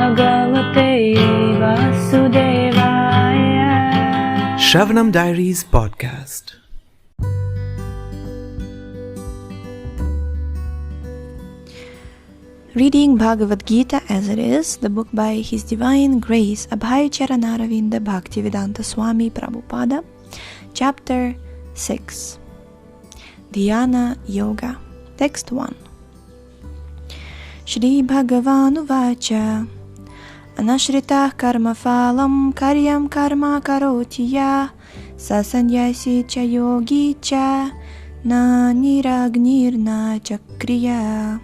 Bhagavate Vasudevaya. Shravanam Diaries Podcast. Reading Bhagavad Gita as it is, the book by His Divine Grace Abhay Charanaravinda Bhaktivedanta Swami Prabhupada, Chapter 6, Dhyana Yoga, Text 1. Shri Bhagavanu Vacha Anashritah karma phalam karyam karma karoti ya sasanyasi cha yogi cha na niragnir na chakriya.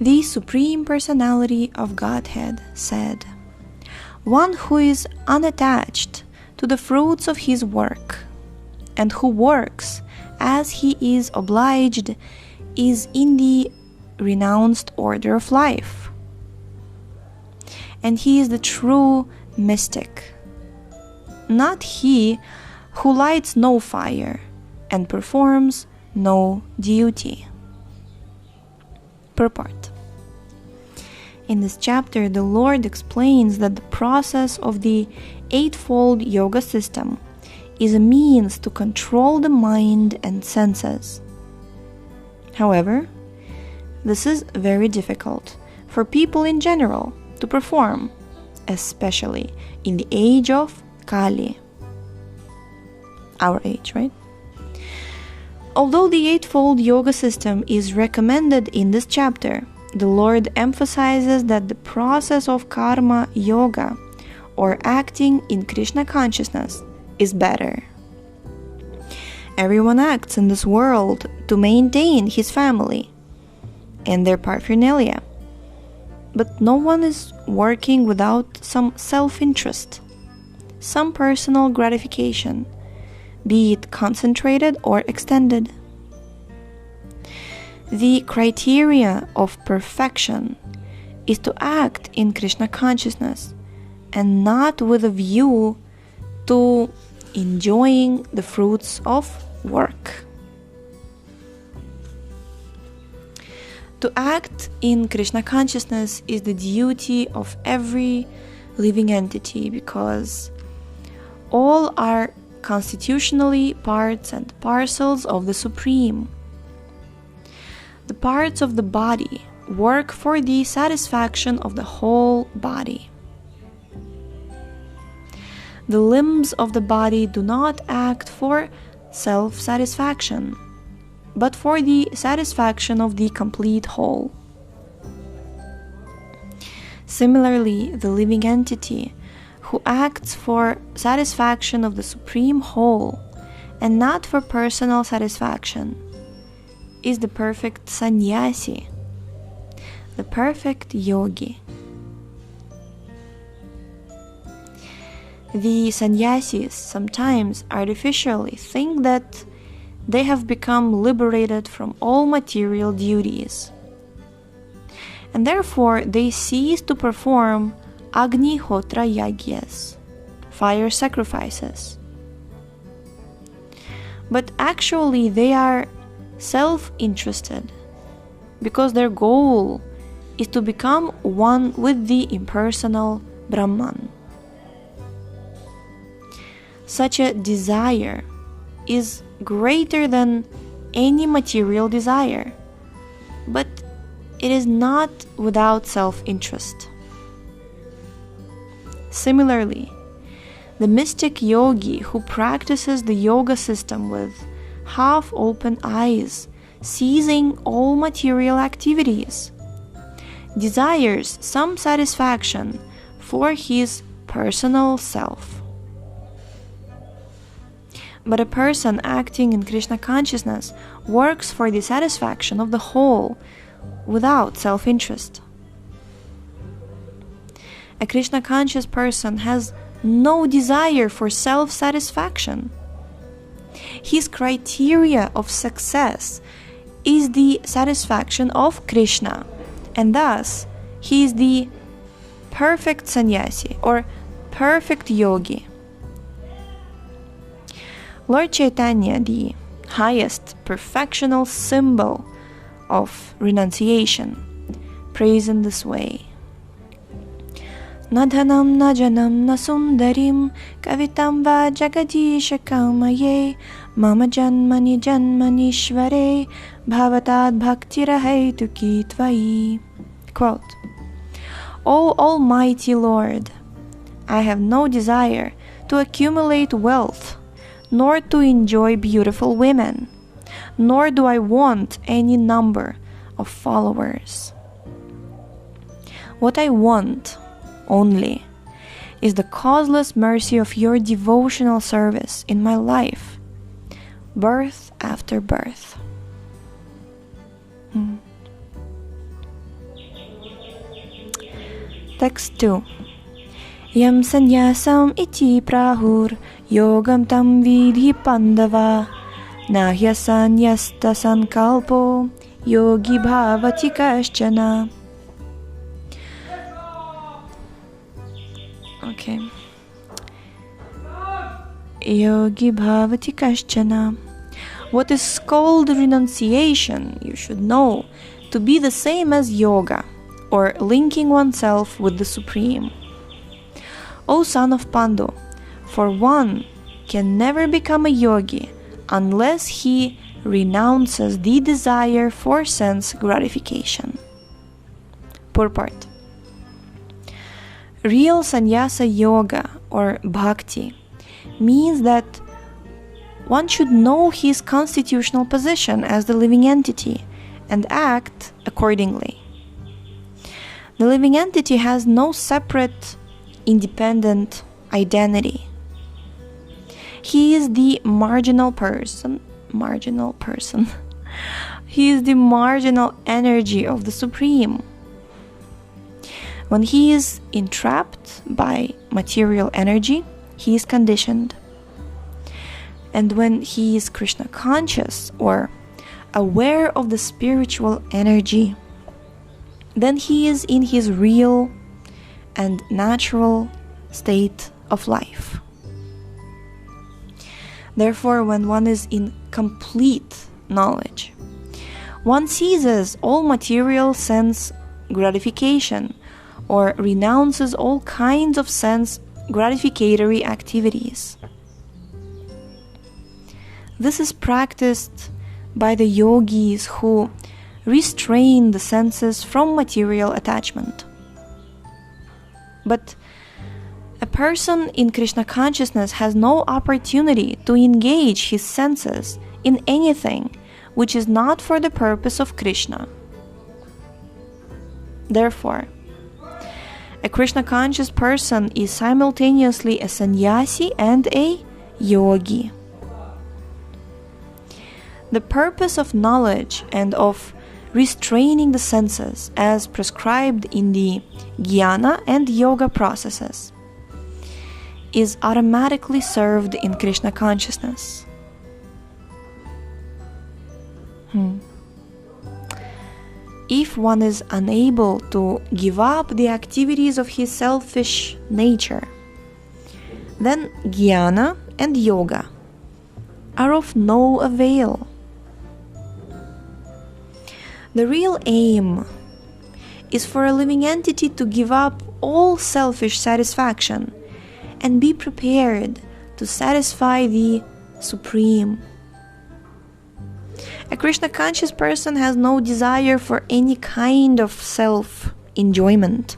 The Supreme Personality of Godhead said, "One who is unattached to the fruits of his work, and who works as he is obliged, is in the renounced order of life. And he is the true mystic, not he who lights no fire and performs no duty." Purport. In this chapter, the Lord explains that the process of the Eightfold Yoga system is a means to control the mind and senses. However, this is very difficult for people in general to perform, especially in the age of Kali. Our age, right? Although the Eightfold Yoga system is recommended in this chapter, the Lord emphasizes that the process of karma yoga, or acting in Krishna consciousness, is better. Everyone acts in this world to maintain his family and their paraphernalia, but no one is working without some self-interest, some personal gratification, be it concentrated or extended. The criteria of perfection is to act in Krishna consciousness and not with a view to enjoying the fruits of work. To act in Krishna consciousness is the duty of every living entity, because all are constitutionally parts and parcels of the Supreme. The parts of the body work for the satisfaction of the whole body. The limbs of the body do not act for self-satisfaction, but for the satisfaction of the complete whole. Similarly, the living entity who acts for satisfaction of the Supreme Whole and not for personal satisfaction is the perfect sannyasi, the perfect yogi. The sannyasis sometimes artificially think that they have become liberated from all material duties, and therefore they cease to perform Agnihotra Yagyas, fire sacrifices. But actually they are self-interested, because their goal is to become one with the impersonal Brahman. Such a desire is greater than any material desire, but it is not without self-interest. Similarly, the mystic yogi who practices the yoga system with half-open eyes, ceasing all material activities, desires some satisfaction for his personal self. But a person acting in Krishna consciousness works for the satisfaction of the whole without self-interest. A Krishna conscious person has no desire for self-satisfaction. His criteria of success is the satisfaction of Krishna, and thus he is the perfect sannyasi or perfect yogi. Lord Chaitanya, the highest perfectional symbol of renunciation, praise in this way. Na dhanam na janam na sundarim kavitam va jagadisha kamaye mama janmani janmanishvare bhavatad bhaktirahaytuki tvai. Quote, O Almighty Lord, I have no desire to accumulate wealth, nor to enjoy beautiful women, nor do I want any number of followers. What I want only is the causeless mercy of your devotional service in my life, birth after birth. Text 2. Yam sannyasam iti prahur yogam tam vidhi pandava nahya sanyasta sankalpo yogi bhavati kaschana. Okay. Yogi bhavati kaschana. What is called renunciation, you should know, to be the same as yoga, or linking oneself with the Supreme. O son of Pandu, for one can never become a yogi unless he renounces the desire for sense gratification. Purport. Real sannyasa yoga or bhakti means that one should know his constitutional position as the living entity and act accordingly. The living entity has no separate, independent identity. He is the marginal person. He is the marginal energy of the Supreme. When he is entrapped by material energy, he is conditioned. And when he is Krishna conscious or aware of the spiritual energy, then he is in his real and natural state of life. Therefore, when one is in complete knowledge, one ceases all material sense gratification or renounces all kinds of sense gratificatory activities. This is practiced by the yogis who restrain the senses from material attachment. But a person in Krishna consciousness has no opportunity to engage his senses in anything which is not for the purpose of Krishna. Therefore, a Krishna conscious person is simultaneously a sannyasi and a yogi. The purpose of knowledge and of restraining the senses as prescribed in the jnana and yoga processes is automatically served in Krishna consciousness. If one is unable to give up the activities of his selfish nature, then jnana and yoga are of no avail. The real aim is for a living entity to give up all selfish satisfaction and be prepared to satisfy the Supreme. A Krishna conscious person has no desire for any kind of self-enjoyment.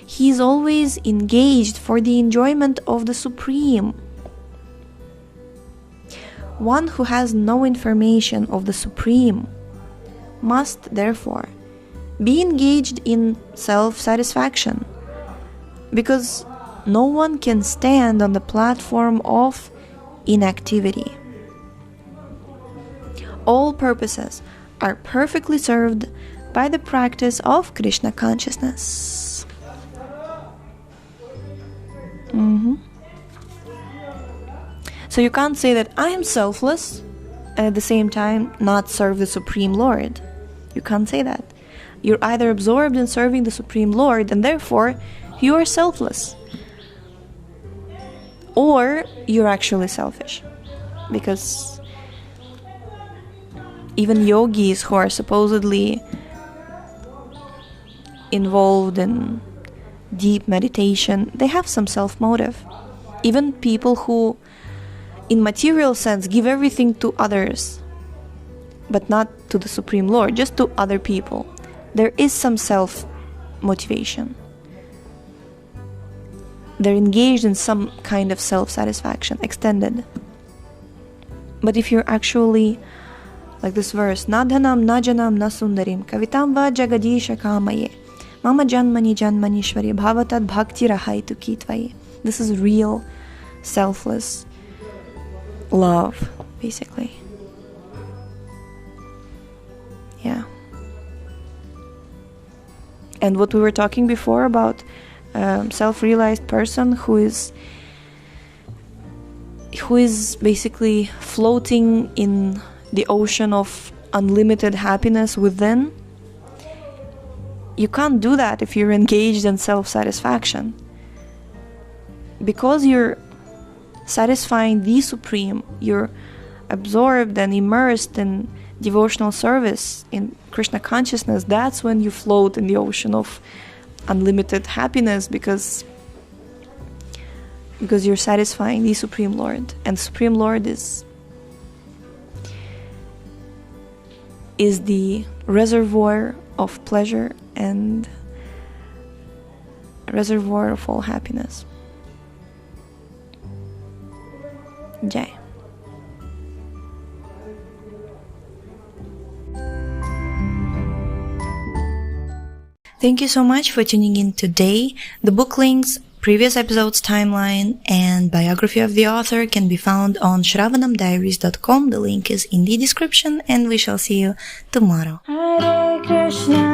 He is always engaged for the enjoyment of the Supreme. One who has no information of the Supreme must, therefore, be engaged in self-satisfaction, because no one can stand on the platform of inactivity. All purposes are perfectly served by the practice of Krishna consciousness. So you can't say that I am selfless and at the same time not serve the Supreme Lord. You can't say that. You're either absorbed in serving the Supreme Lord and therefore you are selfless, or you're actually selfish. Because even yogis who are supposedly involved in deep meditation, they have some self-motive. Even people who, in material sense, give everything to others, but not to the Supreme Lord, just to other people, there is some self-motivation. They're engaged in some kind of self-satisfaction, extended. But if you're actually, like this verse, na dhanam, na janam, na sundarim, kavitam va jagadisha kamaye, mama janmani janmanishwari, bhavatad bhakti rahaitu kitvaye. This is real, selfless love, basically. Yeah. And what we were talking before about self-realized person who is basically floating in the ocean of unlimited happiness within. You can't do that if you're engaged in self-satisfaction, because you're satisfying the Supreme. You're absorbed and immersed in devotional service, in Krishna consciousness. That's when you float in the ocean of unlimited happiness, because you're satisfying the Supreme Lord. And Supreme Lord is the reservoir of pleasure and reservoir of all happiness. Jai. Thank you so much for tuning in today. The book links, previous episodes timeline, and biography of the author can be found on shravanamdiaries.com. The link is in the description, and we shall see you tomorrow. Hare Krishna.